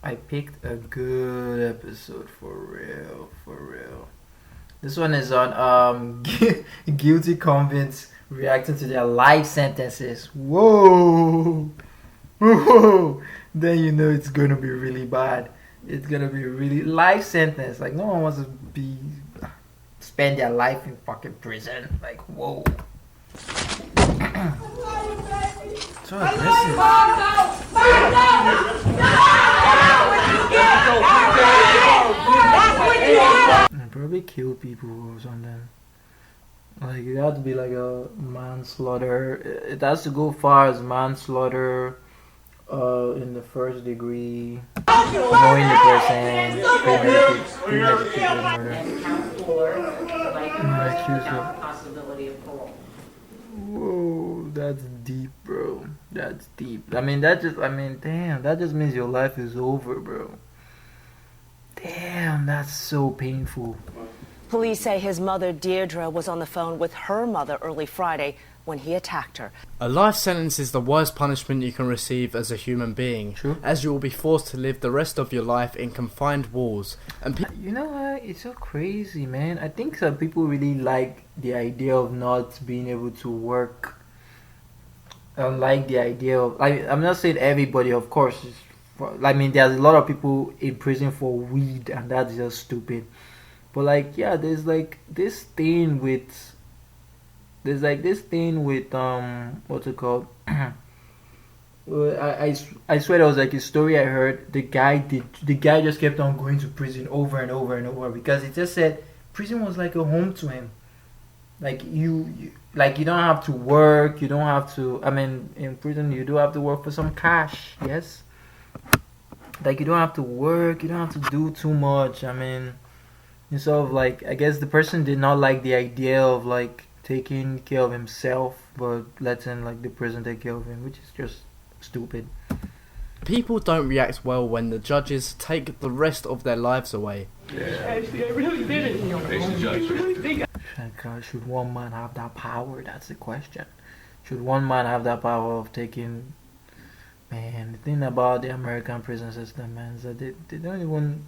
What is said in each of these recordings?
I picked a good episode for real, for real. This one is on guilty convicts reacting to their life sentences. Whoa, whoa! Then you know it's gonna be really bad. It's gonna be really life sentence. Like no one wants to be spend their life in fucking prison. Like whoa, so aggressive. And probably kill people or something. Like it has to be like a manslaughter. It has to go far as manslaughter, in the first degree, knowing the person, premeditated murder. Accused of. Whoa, that's deep, bro. That's deep. Damn, that just means your life is over, bro. Damn, that's so painful. Police say his mother, Deirdre, was on the phone with her mother early Friday when he attacked her. A life sentence is the worst punishment you can receive as a human being, True. as you will be forced to live the rest of your life in confined walls. And You know what? It's so crazy, man. I think some people really like the idea of not being able to work. Like the idea of, I'm not saying everybody, of course. There's a lot of people in prison for weed, and that's just stupid. But like, yeah, there's this thing with what's it called? I swear there was like a story I heard. The guy just kept on going to prison over and over and over because he just said prison was like a home to him. Like you don't have to work. You don't have to. I mean, in prison you do have to work for some cash. Yes. Like you don't have to work. You don't have to do too much. I mean, it's sort of like, I guess the person did not like the idea of like taking care of himself, but letting like the prison take care of him, which is just stupid. people don't react well when the judges take the rest of their lives away. Actually, I really did it. Should one man have that power? That's the question. Should one man have that power of taking... Man, the thing about the American prison system, man, is that they don't even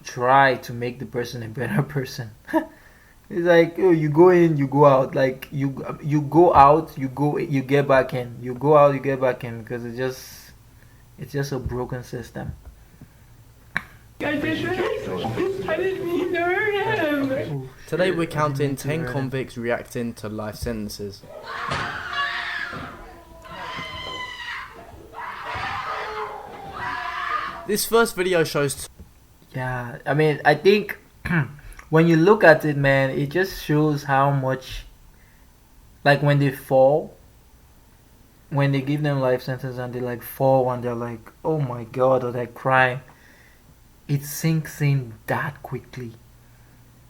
try to make the person a better person. It's like, oh, you go in, you go out. Like you go out, you get back in. You go out, you get back in, because it's just a broken system. I didn't mean to hurt him. Today we're counting 10 convicts reacting to life sentences. This first video shows... Yeah, I mean, I think when you look at it, man, it just shows how much, like when they fall, when they give them life sentence and they like fall and they're like, oh my god, or they're crying, it sinks in that quickly.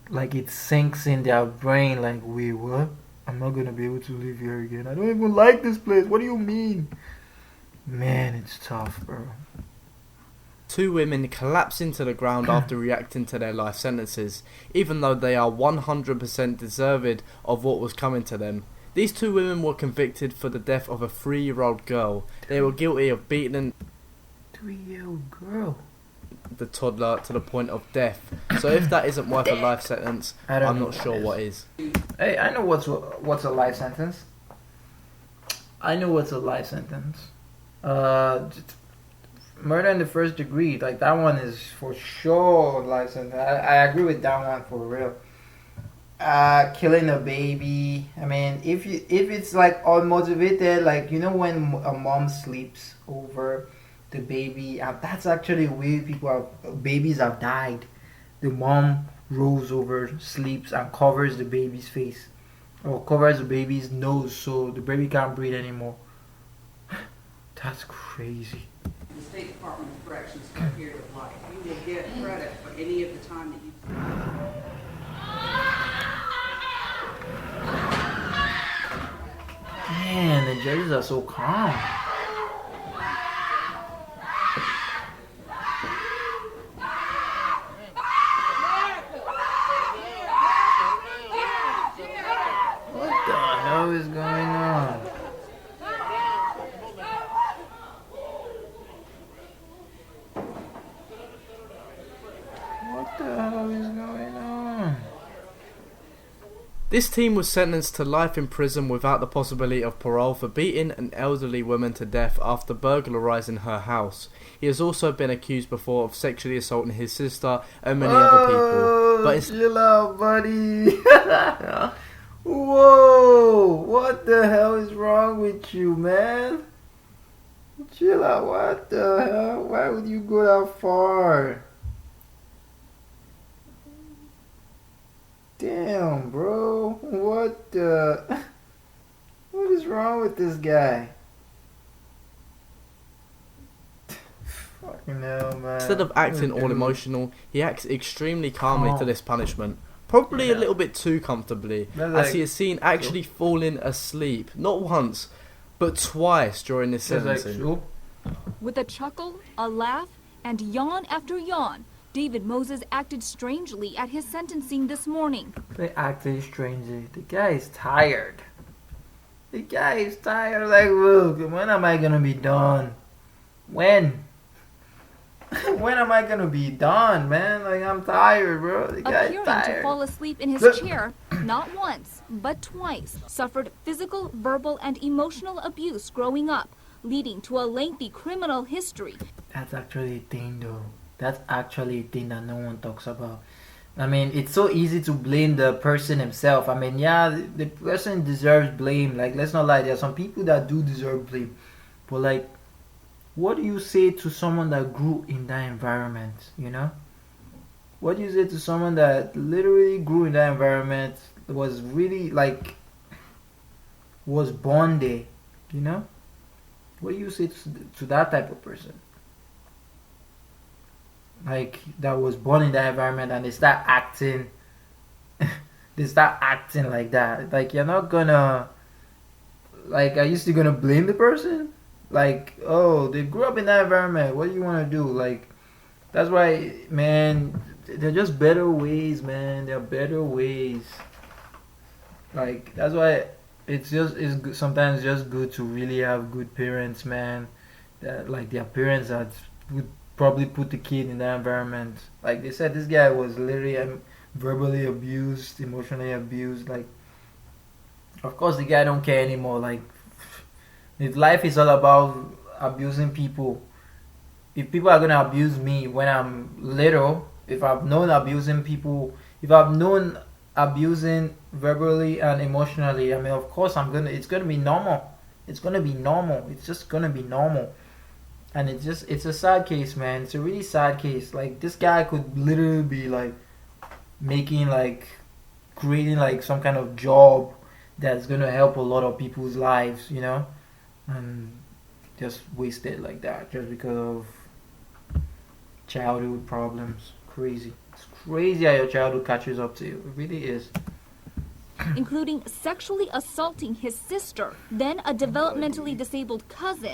Like it sinks in their brain like, wait, what? I'm not gonna be able to live here again. I don't even like this place. What do you mean? Man, it's tough, bro. 2 women collapse into the ground after reacting to their life sentences, even though they are 100% deserved of what was coming to them. These 2 women were convicted for the death of a 3-year-old girl. They were guilty of beating 3-year-old girl. the toddler to the point of death. So if that isn't worth a life sentence, I'm not sure what is. Hey, I know what's a life sentence. I know what's a life sentence. Murder in the first degree, like that one is for sure life sentence. I agree with that one for real. Killing a baby. I mean, if it's like unmotivated, like you know when a mom sleeps over the baby, that's actually where babies have died. The mom rolls over, sleeps, and covers the baby's face or covers the baby's nose so the baby can't breathe anymore. That's crazy. The State Department of Corrections criteria of life. You will get credit for any of the time that you... Man, the judges are so calm. What the hell is going on? is going on? This teen was sentenced to life in prison without the possibility of parole for beating an elderly woman to death after burglarizing her house. He has also been accused before of sexually assaulting his sister and many other people. But chill out, buddy. Whoa! What the hell is wrong with you, man? Chill out. What the hell? Why would you go that far? Damn, bro. What the... What is wrong with this guy? Fucking hell, man. instead of acting all emotional, he acts extremely calmly to this punishment. Probably a little bit too comfortably, as he is seen actually falling asleep, not once, but twice during this sentencing. With a chuckle, a laugh, and yawn after yawn, David Moses acted strangely at his sentencing this morning. They acted strangely. The guy is tired. The guy is tired. Like, look, when am I gonna be done? When? When am I gonna be done, man? Like, I'm tired, bro. The guy's Appearing tired. to fall asleep in his chair, not once, but twice, suffered physical, verbal, and emotional abuse growing up, leading to a lengthy criminal history. That's actually a thing, though. That's actually a thing that no one talks about. I mean, it's so easy to blame the person himself. I mean, yeah, the person deserves blame. Like, let's not lie. There are some people that do deserve blame. But, like, what do you say to someone that grew in that environment, you know? What do you say to someone that literally grew in that environment, was really, like, was born there, you know? What do you say to that type of person? Like, that was born in that environment and they start acting like that. Like, you're not gonna, like, are you still gonna blame the person? Like, oh, they grew up in that environment, what do you want to do? Like, that's why, man, there are just better ways, man. There are better ways. Like, that's why it's sometimes just good to really have good parents, man. That, like, their parents that would probably put the kid in that environment. Like they said, this guy was literally verbally abused, emotionally abused. Like, of course, the guy don't care anymore. Like, if life is all about abusing people, if people are gonna abuse me when I'm little, if I've known abusing people, if I've known abusing verbally and emotionally, I mean, of course, it's gonna be normal. It's gonna be normal. It's just gonna be normal. And it's a sad case, man. It's a really sad case. Like, this guy could literally be, like, creating, like, some kind of job that's gonna help a lot of people's lives, you know? And just wasted like that just because of childhood problems. Crazy. It's crazy how your childhood catches up to you. It really is. Including sexually assaulting his sister, then a developmentally disabled cousin,